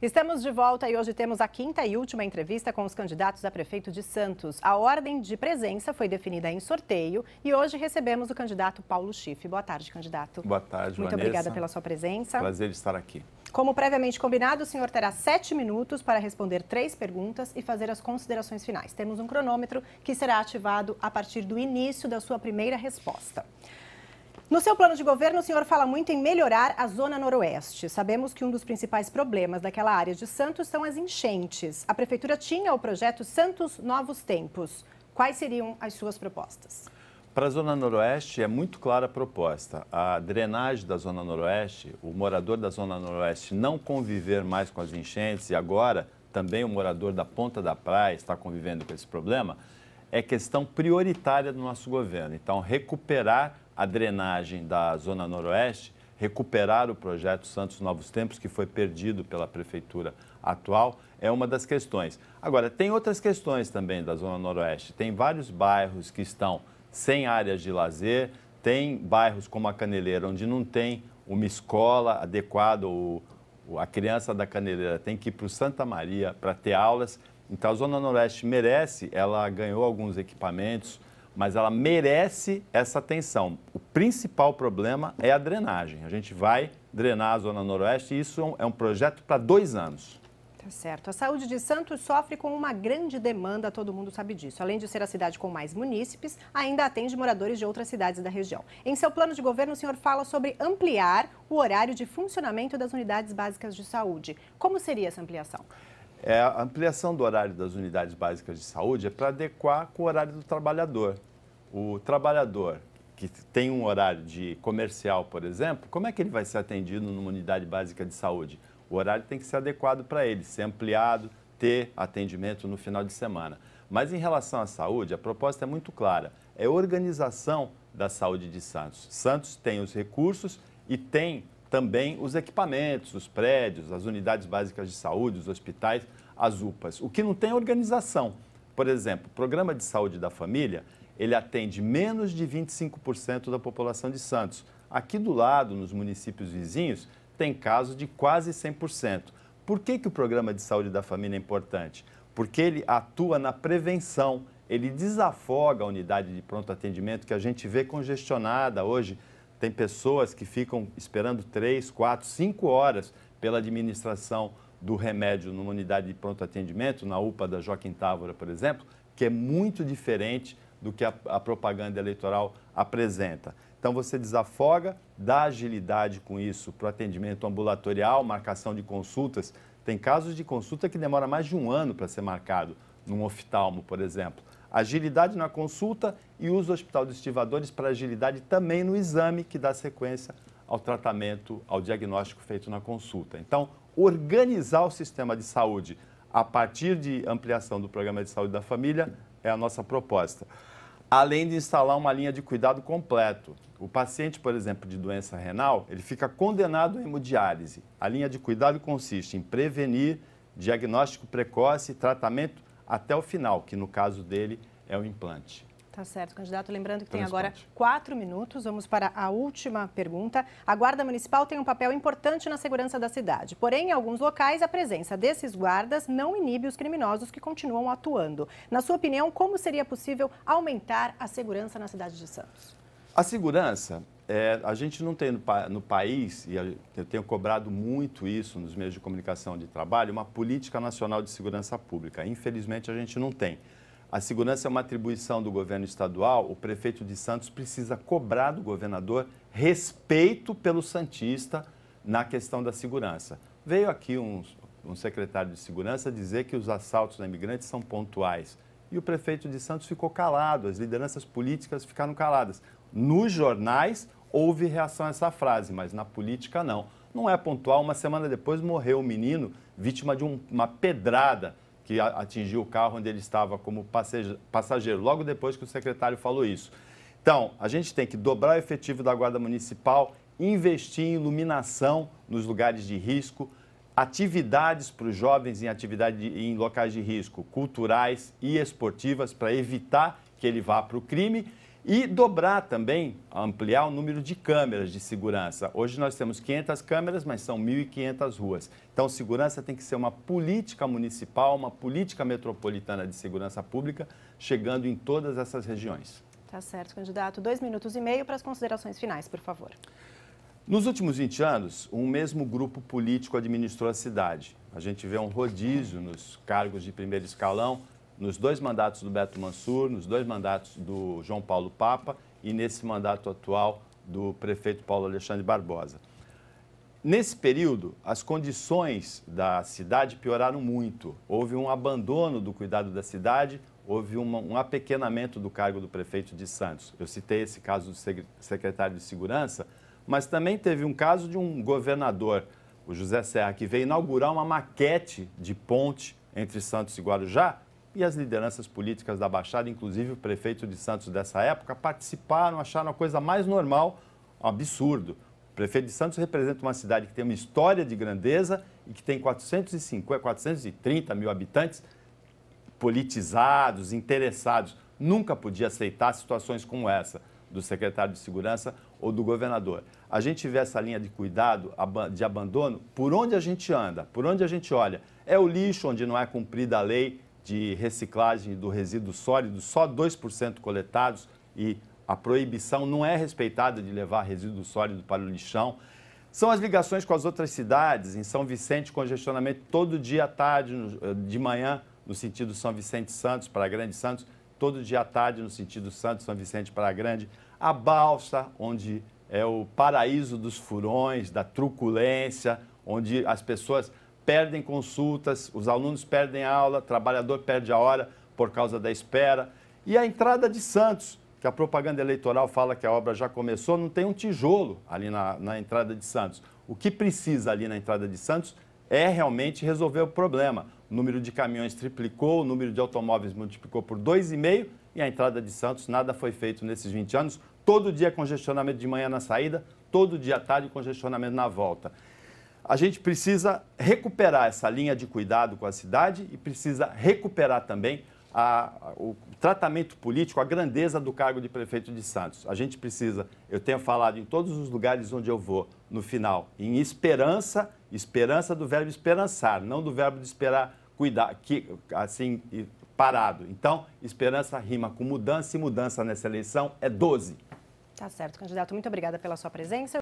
Estamos de volta e hoje temos a quinta e última entrevista com os candidatos a prefeito de Santos. A ordem de presença foi definida em sorteio e hoje recebemos o candidato Paulo Schiff. Boa tarde, candidato. Boa tarde, Muito Vanessa. obrigada pela sua presença. Prazer de estar aqui. Como previamente combinado, o senhor terá 7 minutos para responder 3 perguntas e fazer as considerações finais. Temos um cronômetro que será ativado a partir do início da sua primeira resposta. No seu plano de governo, o senhor fala muito em melhorar a Zona Noroeste. Sabemos que um dos principais problemas daquela área de Santos são as enchentes. A Prefeitura tinha o projeto Santos Novos Tempos. Quais seriam as suas propostas? Para a Zona Noroeste é muito clara a proposta. A drenagem da Zona Noroeste, o morador da Zona Noroeste não conviver mais com as enchentes e agora também o morador da Ponta da Praia está convivendo com esse problema, é questão prioritária do nosso governo. Então, recuperar a drenagem da Zona Noroeste, recuperar o projeto Santos Novos Tempos, que foi perdido pela Prefeitura atual, é uma das questões. Agora, tem outras questões também da Zona Noroeste. Tem vários bairros que estão sem áreas de lazer, tem bairros como a Caneleira, onde não tem uma escola adequada, a criança da Caneleira tem que ir para o Santa Maria para ter aulas. Então, a Zona Noroeste merece, ela ganhou alguns equipamentos, mas ela merece essa atenção. O principal problema é a drenagem. A gente vai drenar a Zona Noroeste e isso é um projeto para 2 anos. Tá certo. A saúde de Santos sofre com uma grande demanda, todo mundo sabe disso. Além de ser a cidade com mais munícipes, ainda atende moradores de outras cidades da região. Em seu plano de governo, o senhor fala sobre ampliar o horário de funcionamento das unidades básicas de saúde. Como seria essa ampliação? A ampliação do horário das unidades básicas de saúde é para adequar com o horário do trabalhador. O trabalhador que tem um horário de comercial, por exemplo, como é que ele vai ser atendido numa unidade básica de saúde? O horário tem que ser adequado para ele, ser ampliado, ter atendimento no final de semana. Mas em relação à saúde, a proposta é muito clara. É organização da saúde de Santos. Santos tem os recursos e tem também os equipamentos, os prédios, as unidades básicas de saúde, os hospitais, as UPAs. O que não tem é organização. Por exemplo, o Programa de Saúde da Família, ele atende menos de 25% da população de Santos. Aqui do lado, nos municípios vizinhos, tem casos de quase 100%. Por que o Programa de Saúde da Família é importante? Porque ele atua na prevenção, ele desafoga a unidade de pronto atendimento que a gente vê congestionada hoje. Tem pessoas que ficam esperando 3, 4, 5 horas pela administração do remédio numa unidade de pronto atendimento, na UPA da Joaquim Távora, por exemplo, que é muito diferente do que a propaganda eleitoral apresenta. Então, você desafoga, dá agilidade com isso para o atendimento ambulatorial, marcação de consultas. Tem casos de consulta que demora mais de 1 ano para ser marcado, num oftalmo, por exemplo. Agilidade na consulta e uso do Hospital dos Estivadores para agilidade também no exame que dá sequência ao tratamento, ao diagnóstico feito na consulta. Então, organizar o sistema de saúde a partir de ampliação do Programa de Saúde da Família é a nossa proposta. Além de instalar uma linha de cuidado completo. O paciente, por exemplo, de doença renal, ele fica condenado à hemodiálise. A linha de cuidado consiste em prevenir, diagnóstico precoce e tratamento até o final, que no caso dele é o implante. Tá certo, candidato. Lembrando que tem agora 4 minutos. Vamos para a última pergunta. A Guarda Municipal tem um papel importante na segurança da cidade. Porém, em alguns locais, a presença desses guardas não inibe os criminosos que continuam atuando. Na sua opinião, como seria possível aumentar a segurança na cidade de Santos? A segurança, a gente não tem no país, e eu tenho cobrado muito isso nos meios de comunicação de trabalho, uma política nacional de segurança pública. Infelizmente, a gente não tem. A segurança é uma atribuição do governo estadual. O prefeito de Santos precisa cobrar do governador respeito pelo santista na questão da segurança. Veio aqui um secretário de segurança dizer que os assaltos a imigrantes são pontuais. E o prefeito de Santos ficou calado, as lideranças políticas ficaram caladas. Nos jornais houve reação a essa frase, mas na política não. Não é pontual. Uma semana depois morreu um menino vítima de uma pedrada que atingiu o carro onde ele estava como passageiro, logo depois que o secretário falou isso. Então, a gente tem que dobrar o efetivo da Guarda Municipal, investir em iluminação nos lugares de risco, atividades para os jovens em locais de risco, culturais e esportivas, para evitar que ele vá para o crime, E dobrar também, ampliar o número de câmeras de segurança. Hoje nós temos 500 câmeras, mas são 1.500 ruas. Então, segurança tem que ser uma política municipal, uma política metropolitana de segurança pública, chegando em todas essas regiões. Tá certo, candidato. 2 minutos e meio para as considerações finais, por favor. Nos últimos 20 anos, um mesmo grupo político administrou a cidade. A gente vê um rodízio nos cargos de primeiro escalão, nos 2 mandatos do Beto Mansur, nos 2 mandatos do João Paulo Papa e nesse mandato atual do prefeito Paulo Alexandre Barbosa. Nesse período, as condições da cidade pioraram muito. Houve um abandono do cuidado da cidade, houve um apequenamento do cargo do prefeito de Santos. Eu citei esse caso do secretário de Segurança, mas também teve um caso de um governador, o José Serra, que veio inaugurar uma maquete de ponte entre Santos e Guarujá, e as lideranças políticas da Baixada, inclusive o prefeito de Santos dessa época, participaram, acharam a coisa mais normal, um absurdo. O prefeito de Santos representa uma cidade que tem uma história de grandeza e que tem 430 mil habitantes politizados, interessados. Nunca podia aceitar situações como essa do secretário de Segurança ou do governador. A gente vê essa linha de cuidado, de abandono, por onde a gente anda, por onde a gente olha. É o lixo onde não é cumprida a lei de reciclagem do resíduo sólido, só 2% coletados e a proibição não é respeitada de levar resíduo sólido para o lixão. São as ligações com as outras cidades. Em São Vicente, congestionamento todo dia à tarde, de manhã, no sentido São Vicente Santos para Grande Santos, todo dia à tarde no sentido Santos, São Vicente para Grande. A Balsa, onde é o paraíso dos furões, da truculência, onde as pessoas perdem consultas, os alunos perdem a aula, o trabalhador perde a hora por causa da espera. E a entrada de Santos, que a propaganda eleitoral fala que a obra já começou, não tem um tijolo ali na entrada de Santos. O que precisa ali na entrada de Santos é realmente resolver o problema. O número de caminhões triplicou, o número de automóveis multiplicou por 2,5 e a entrada de Santos, nada foi feito nesses 20 anos. Todo dia congestionamento de manhã na saída, todo dia à tarde congestionamento na volta. A gente precisa recuperar essa linha de cuidado com a cidade e precisa recuperar também o tratamento político, a grandeza do cargo de prefeito de Santos. A gente precisa, eu tenho falado em todos os lugares onde eu vou, no final, em esperança, esperança do verbo esperançar, não do verbo de esperar, cuidar, assim, parado. Então, esperança rima com mudança e mudança nessa eleição é 12. Tá certo, candidato. Muito obrigada pela sua presença.